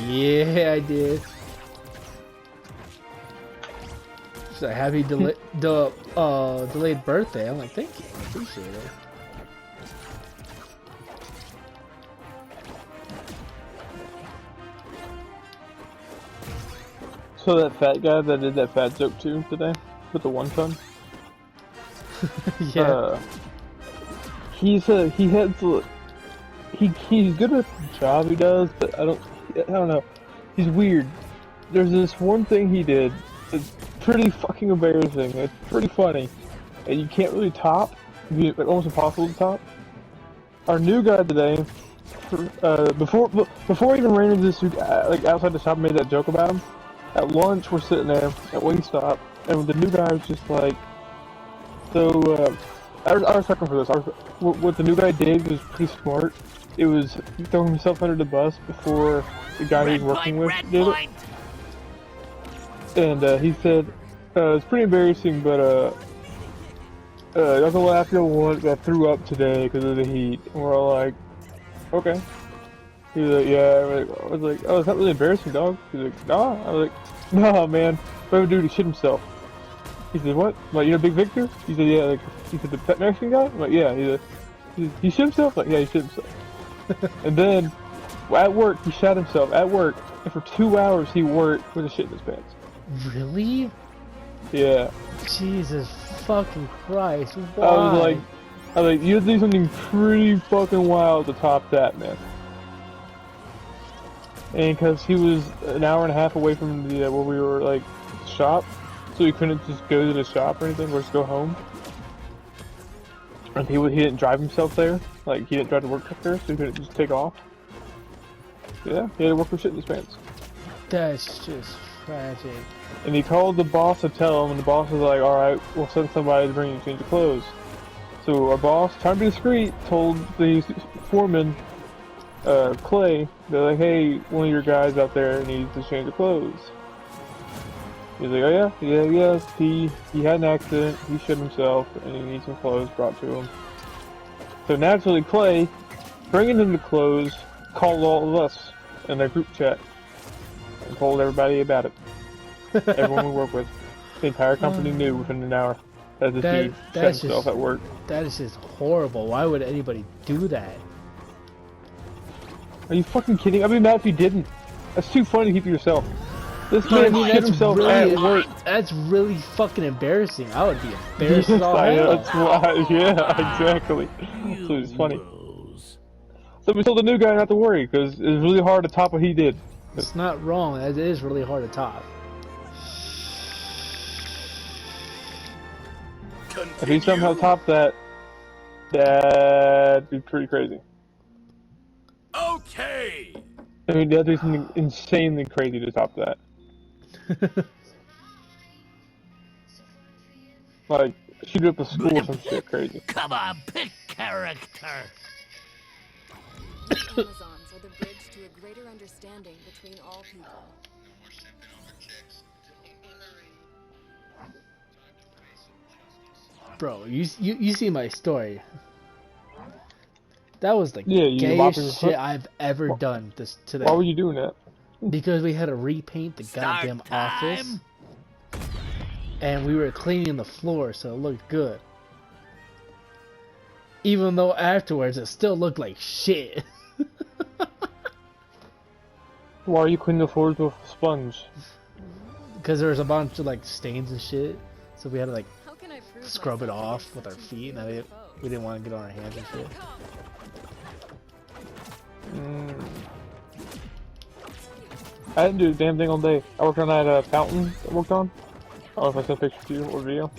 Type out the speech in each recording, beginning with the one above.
Yeah, I did. She's like, happy delayed birthday. I'm like, thank you. Appreciate it. So that fat guy that did that fat joke too today with the 1 ton. Yeah. He's good at the job he does, but I don't know. He's weird. There's this one thing he did. It's pretty fucking embarrassing. It's pretty funny, and you can't really top. It's almost impossible to top. Our new guy today, before I even ran into this dude like outside the shop and made that joke about him. At lunch, we're sitting there at Wingstop, and the new guy was just like, so, I was talking for this. What the new guy did was pretty smart. It was throwing himself under the bus before the guy he was working with did it. And he said, it's pretty embarrassing, but that's the last one that threw up today because of the heat. And we're all like, okay. He was like, yeah. I was like, oh, it's not really embarrassing, dog. He's like, nah. I was like, no, man. What would do to shit himself? He said, what? Like, you know Big Victor? He said, yeah. Like, he said, the pet Mexican guy? I'm like, yeah. He shit himself? Like, yeah, he shit himself. And then, at work, he shot himself at work. And for 2 hours, he worked with a shit in his pants. Really? Yeah. Jesus fucking Christ. Why? I was like, you have to do something pretty fucking wild to top that, man. And because he was an hour and a half away from the where we were like shop, so he couldn't just go to the shop or anything, or just go home. And he didn't drive himself there, like he didn't drive to work up there, so he couldn't just take off. Yeah, he had to work with shit in his pants. That's just tragic. And he called the boss to tell him, and the boss was like, "All right, we'll send somebody to bring you a change of clothes." So our boss, trying to be discreet, told the foreman, Clay, they're like, hey, one of your guys out there needs to change of clothes. He's like, oh yeah, yes, he had an accident, he shit himself, and he needs some clothes brought to him. So naturally, Clay, bringing him the clothes, called all of us in their group chat, and told everybody about it. Everyone we work with. The entire company knew within an hour that this dude shit himself at work. That is just horrible. Why would anybody do that? Are you fucking kidding? I'd be mad if you didn't. That's too funny to keep to yourself. This man shit himself at work. That's really fucking embarrassing. I would be embarrassed as all I know, hell. that's why, yeah, exactly. So it's funny. So we told the new guy not to worry, because it's really hard to top what he did. It's not wrong. It is really hard to top. If he somehow topped that, that'd be pretty crazy. Okay. I mean, that'd be something insanely crazy to top that. Like, shoot up a school or some shit crazy. Come on, pick character. Amazons are the bridge to a greater understanding between all people. Bro, you see my story. That was the Yeah, gayest shit I've ever done today. Why were you doing that? Because we had to repaint the goddamn office. And we were cleaning the floor, so it looked good. Even though afterwards it still looked like shit. Why are you cleaning the floors with a sponge? Because there was a bunch of like stains and shit. So we had to like scrub it off with our feet. And we didn't want to get on our hands and shit. I didn't do a damn thing all day. I worked on that fountain I worked on. I don't know if I sent a picture to you or video.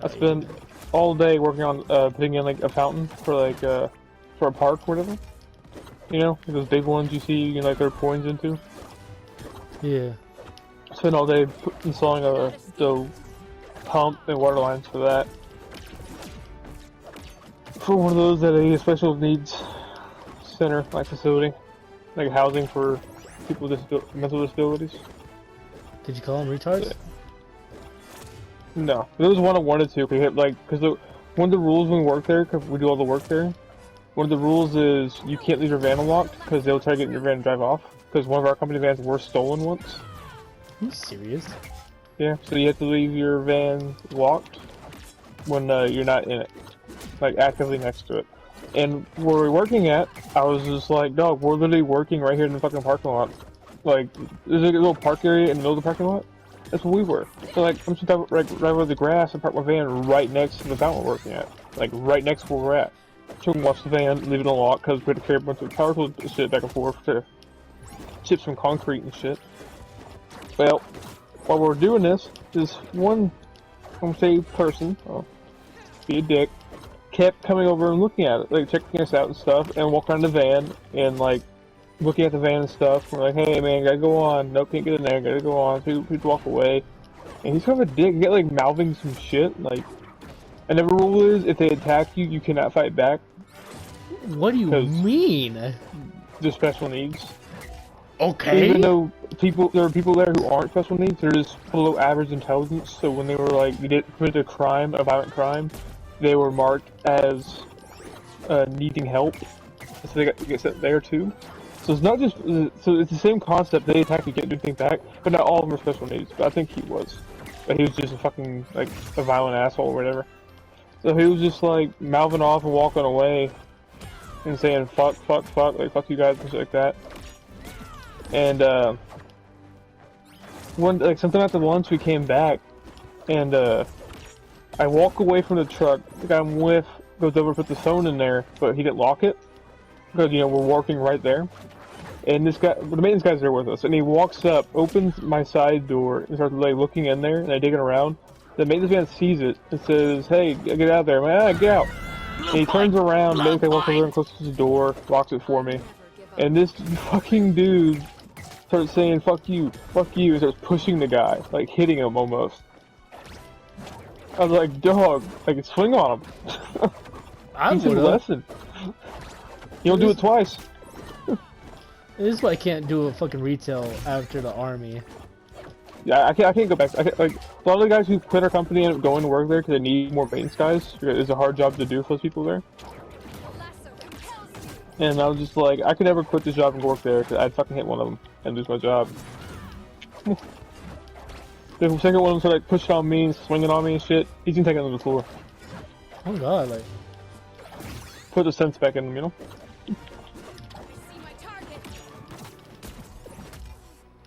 I spent all day working on putting in like a fountain for like for a park or whatever. You know, like those big ones you see you can like throw coins into. Yeah. I spent all day installing the pump and water lines for that. For one of those at a special needs center, like facility, like housing for people with mental disabilities. Did you call them retards? Yeah. No, there was one I wanted to, because one of the rules when we work there, because we do all the work there, one of the rules is you can't leave your van unlocked because they'll try to get in your van and drive off. because one of our company vans were stolen once. Are you serious? Yeah, so you have to leave your van locked when you're not in it, like actively next to it. And where we're working at, I was just like, dog, we're literally working right here in the fucking parking lot. Like, there's like a little park area in the middle of the parking lot. That's where we were. So like, I'm just right over the grass and park my van right next to the fountain we're working at. Like, right next to where we're at. So we can watch the van, leave it unlocked, because we had to carry a bunch of power tools and shit back and forth to chip some concrete and shit. Well, while we're doing this one, I'm gonna say person, oh, be a dick, kept coming over and looking at it, like checking us out and stuff, and walking around the van, and like, looking at the van and stuff. We're like, hey man, gotta go on, nope, can't get in there, gotta go on, please walk away. And he's kind of a dick, he get like mouthing some shit, like, and the rule is, if they attack you, you cannot fight back. What do you mean? They're special needs. Okay. Even though there are people there who aren't special needs, they're just below average intelligence, so when they were like, committed a crime, a violent crime, they were marked as needing help, so they get sent there too. So it's not just, so it's the same concept, they attack you, can't do anything back, but not all of them are special needs, but I think he was. But he was just a fucking, like, a violent asshole or whatever. So he was just like, mouthing off and walking away, and saying fuck, like fuck you guys and shit like that. And sometime after lunch we came back, and I walk away from the truck. The guy I'm with goes over to put the phone in there, but he didn't lock it because we're working right there. And this guy, the maintenance guy's there with us, and he walks up, opens my side door, and starts like looking in there, and I digging around. The maintenance man sees it and says, "Hey, get out of there, man! Get out!" And he turns around, the maintenance guy walks over and closes the door, locks it for me. And this fucking dude starts saying, fuck you, and starts pushing the guy, like hitting him almost. I was like, dog, like swing on him. I Teach him a would've. lesson. You don't do it twice. This is why I can't do a fucking retail after the army. Yeah, I can't go back. Like, a lot of the guys who quit our company end up going to work there because they need more maintenance guys. It's a hard job to do for those people there. And I was just like, I could never quit this job and go work there because I'd fucking hit one of them and lose my job. The second one was like pushing on me and swinging on me and shit. He's gonna take it on the floor. Oh god, like. Put the sense back in him, you know?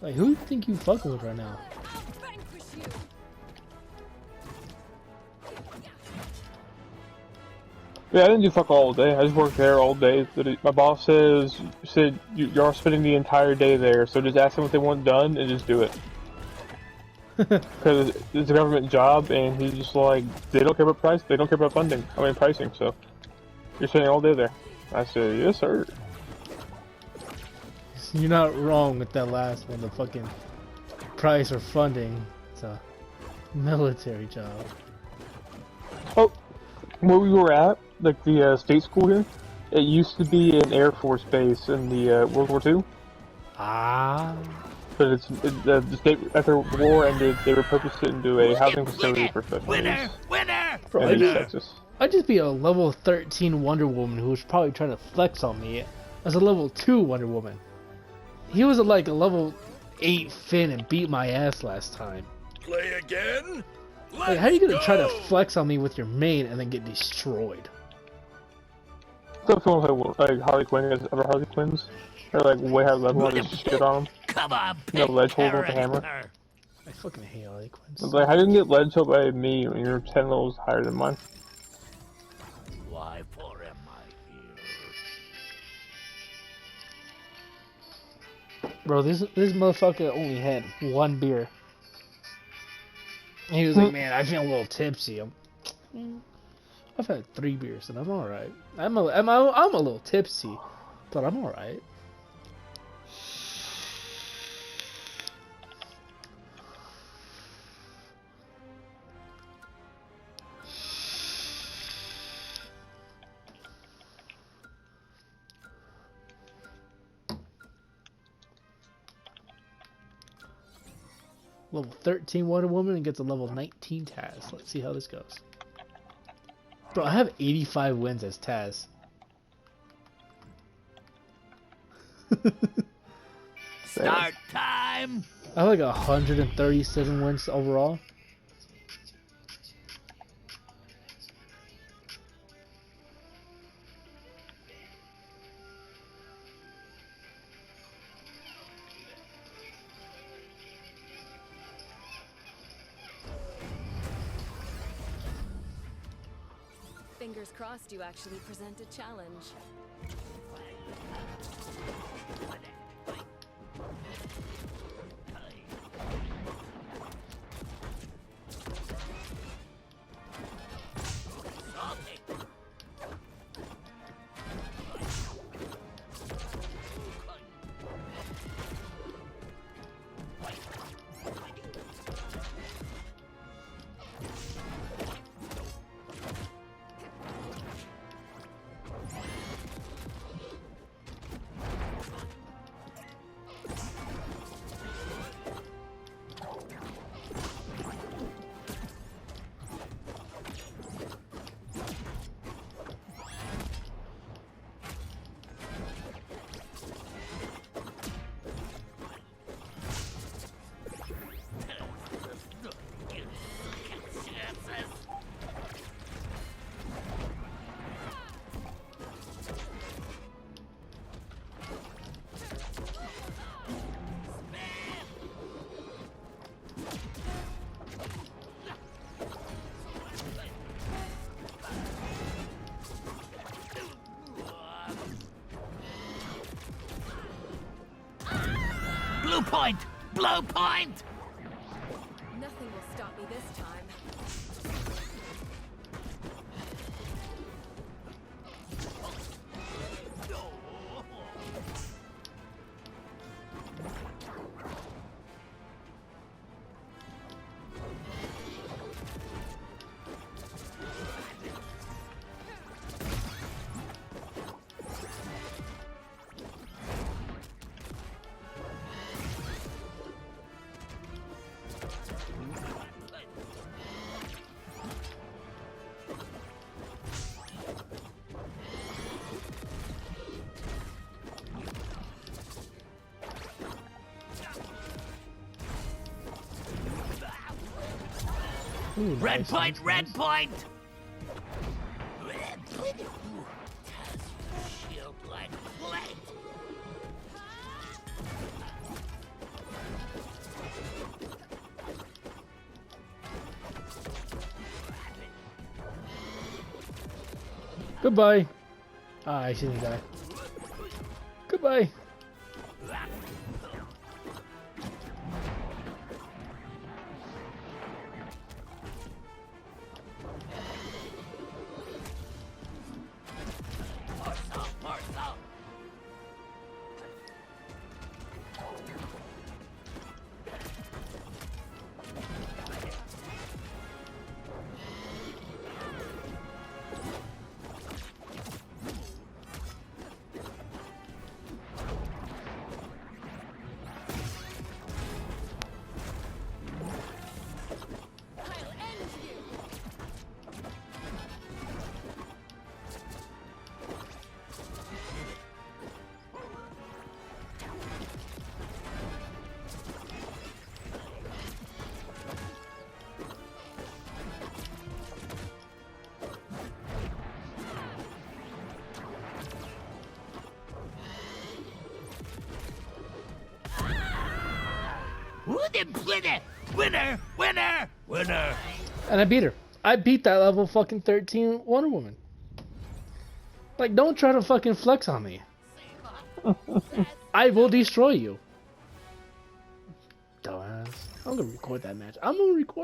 Like, who do you think you fucking with right now? Yeah, I didn't do fuck all day. I just worked there all day. My boss said you're spending the entire day there, so just ask them what they want done and just do it. Because it's a government job, and he's just like, they don't care about price, they don't care about funding. I mean pricing. So you're spending all day there. I said, yes, sir. You're not wrong with that last one. The fucking price or funding. It's a military job. Oh, where we were at, like the state school here, it used to be an Air Force base in the World War II. Ah. But the state, after the war ended, they repurposed it into a housing facility for special needs. Bro, In Texas. I'd just be a level 13 Wonder Woman who was probably trying to flex on me as a level 2 Wonder Woman. He was like a level 8 Finn and beat my ass last time. Play again? Like, how are you gonna try to flex on me with your main and then get destroyed? So if you want to play like Harley Quinn as other Harley Quinns, they're like way higher level and just shit on them. Come on, Ledge hold with the hammer. I fucking hate Harley Quinns. It's like, how you can get ledge hold by me when you're 10 levels higher than mine? Why for am I here? Bro, this motherfucker only had one beer. And he was like, man, I feel a little tipsy. I've had 3 beers and I'm alright. I'm a little tipsy, but I'm alright. Level 13 Wonder Woman and gets a level 19 Taz. Let's see how this goes. Bro, I have 85 wins as Taz. Start time. I have like 137 wins overall. Fingers crossed you actually present a challenge. Blue point! Blue point! Nothing will stop me this time. Ooh, Red nice, point! nice, Red nice. point! Shield like plate! Goodbye. Ah, I shouldn't die. Goodbye. I'll end you! Who the winner? Winner! Winner! Winner! And I beat her. I beat that level fucking 13 Wonder Woman. Like, don't try to fucking flex on me. I will destroy you. Dumbass. I'm gonna record that match. I'm gonna record.